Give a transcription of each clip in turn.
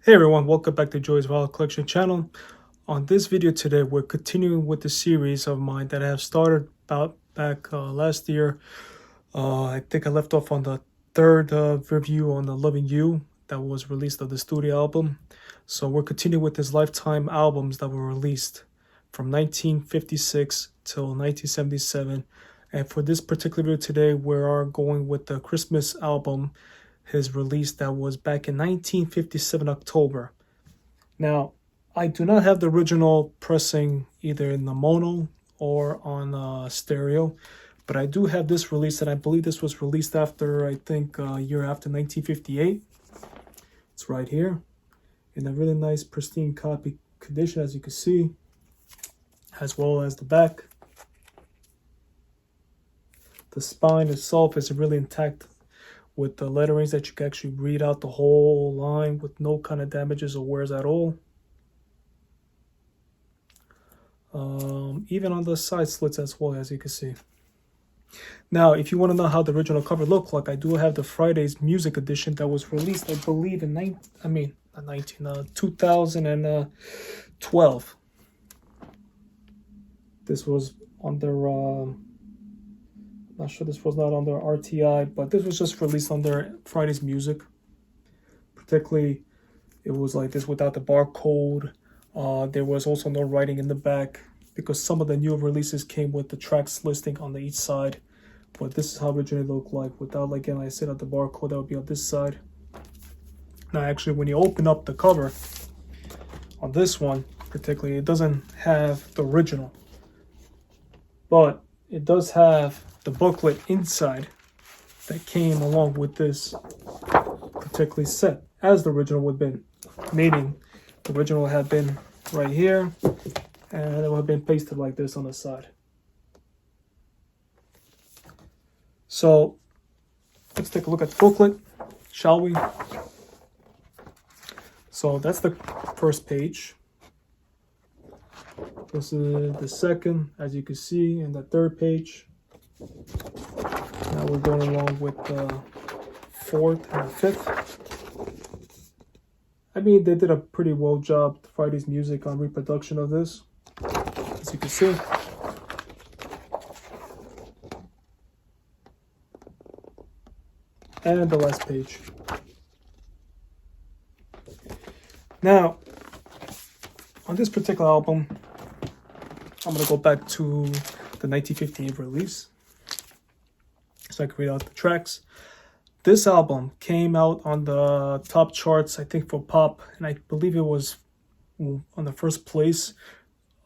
Hey everyone, welcome back to Joy's Vinyl Collection channel. On this video today, we're continuing with the series of mine that I have started about back last year. I think I left off on the third review on the Loving You that was released of the studio album. So we're continuing with his lifetime albums that were released from 1956 till 1977. And for this particular video today, we are going with the Christmas album, his release that was back in 1957 October. Now, I do not have the original pressing either in the mono or on stereo, but I do have this release, and I believe this was released after, I think, a year after 1958. It's right here in a really nice pristine copy condition, as you can see, as well as the back. The spine itself is really intact with the letterings that you can actually read out the whole line with no kind of damages or wears at all. Even on the side slits as well, as you can see. Now, if you want to know how the original cover looked like, I do have the Friday's Music Edition that was released, I believe, in 2012. This was under not sure, this was not under RTI, but this was just released under Friday's Music. Particularly, it was like this without the barcode. There was also no writing in the back because some of the newer releases came with the tracks listing on the each side. But this is how originally looked like without, like, again, I said, at the barcode that would be on this side. Now, actually, when you open up the cover on this one, particularly, it doesn't have the original, but it does have the booklet inside that came along with this particularly set, as the original would have been, meaning the original had been right here and it would have been pasted like this on the side. So let's take a look at the booklet, shall we? So that's the first page. This is the second, as you can see, and the third page. Now we're going along with the fourth and the fifth. I mean, they did a pretty well job, Friday's Music, on reproduction of this, as you can see. And the last page. Now, on this particular album, I'm going to go back to the 1958 release so I can read out the tracks. This album came out on the top charts, I think, for pop, and I believe it was on the first place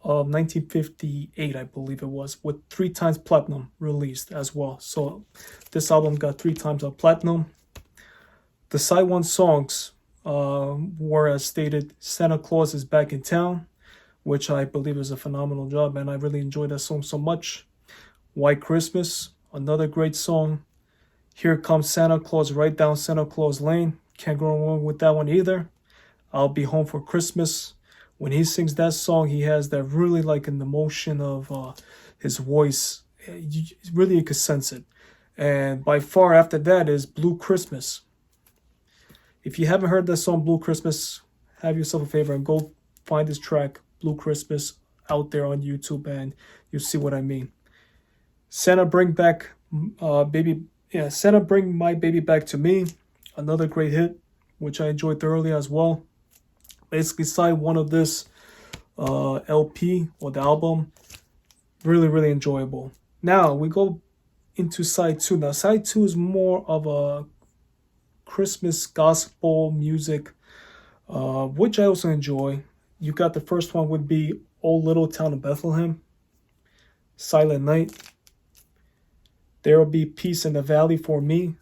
of 1958, I believe it was, with 3 times platinum released as well. So this album got 3 times of platinum. The side 1 songs were, as stated, Santa Claus is Back in Town, which I believe is a phenomenal job, and I really enjoyed that song so much. White Christmas, another great song. Here Comes Santa Claus, Right Down Santa Claus Lane. Can't go wrong with that one either. I'll Be Home for Christmas. When he sings that song, he has that really like an emotion of his voice. Really, you could sense it. And by far after that is Blue Christmas. If you haven't heard that song, Blue Christmas, have yourself a favor and go find this track, Blue Christmas, out there on YouTube, and you'll see what I mean. Santa Bring Back Santa Bring My Baby Back to Me, another great hit, which I enjoyed thoroughly as well. Basically, side 1 of this LP or the album, really, really enjoyable. Now we go into side 2. Now side 2 is more of a Christmas gospel music, which I also enjoy. You got the first one would be Old Little Town of Bethlehem, Silent Night. There Will Be Peace in the Valley for Me,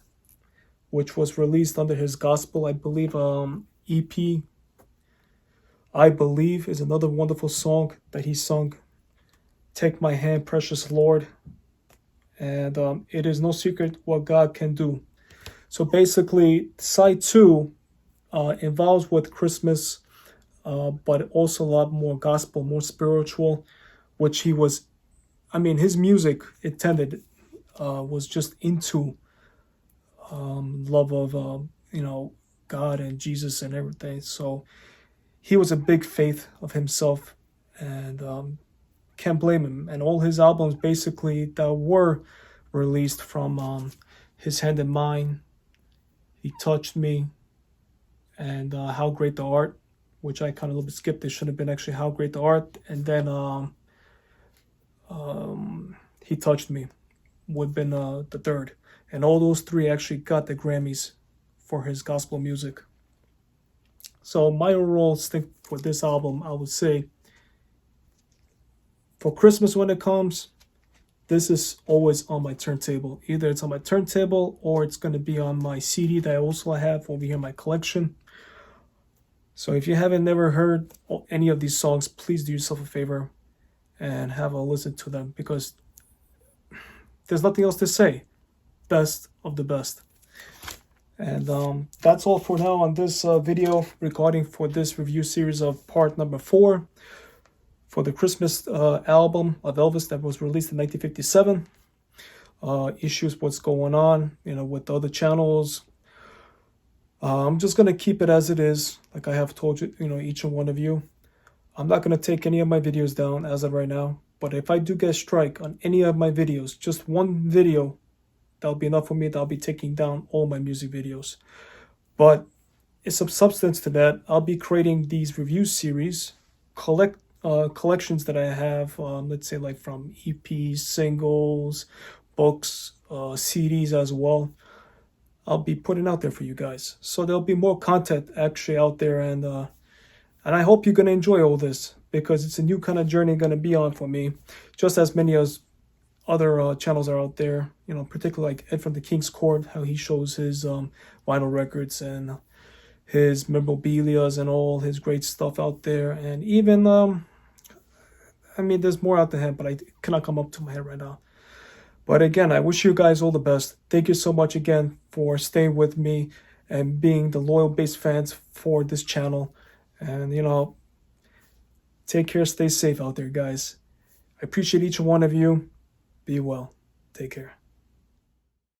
which was released under his gospel, I believe, EP. I Believe is another wonderful song that he sung. Take My Hand, Precious Lord. And It Is No Secret What God Can Do. So basically, side 2 involves with Christmas, but also a lot more gospel, more spiritual, which he was, his music intended was just into love of, God and Jesus and everything. So he was a big faith of himself, and can't blame him. And all his albums basically that were released from His Hand in Mine, He Touched Me, and How Great the Art, which I kind of a little bit skipped. It should have been actually How Great the Art, and then He Touched Me would have been the third. And all those three actually got the Grammys for his gospel music. So my overall thing for this album, I would say, for Christmas when it comes, this is always on my turntable. Either it's on my turntable or it's going to be on my CD that I also have over here in my collection. So if you haven't never heard any of these songs, please do yourself a favor and have a listen to them, because there's nothing else to say. Best of the best. And that's all for now on this video regarding for this review series of part number 4 for the Christmas album of Elvis that was released in 1957. Issues, what's going on, with the other channels. I'm just going to keep it as it is, like I have told you, each and one of you. I'm not going to take any of my videos down as of right now. But if I do get a strike on any of my videos, just one video, that'll be enough for me. That'll be taking down all my music videos. But it's some substance to that. I'll be creating these review series, collections that I have, let's say like from EPs, singles, books, CDs as well. I'll be putting out there for you guys. So there'll be more content actually out there, and I hope you're going to enjoy all this, because it's a new kind of journey going to be on for me, just as many as other channels are out there, particularly like Ed from the King's Court, how he shows his vinyl records and his memorabilia and all his great stuff out there. And even, there's more out there, but I cannot come up to my head right now. But again, I wish you guys all the best. Thank you so much again for staying with me and being the loyal base fans for this channel. And, take care, stay safe out there, guys. I appreciate each one of you. Be well. Take care.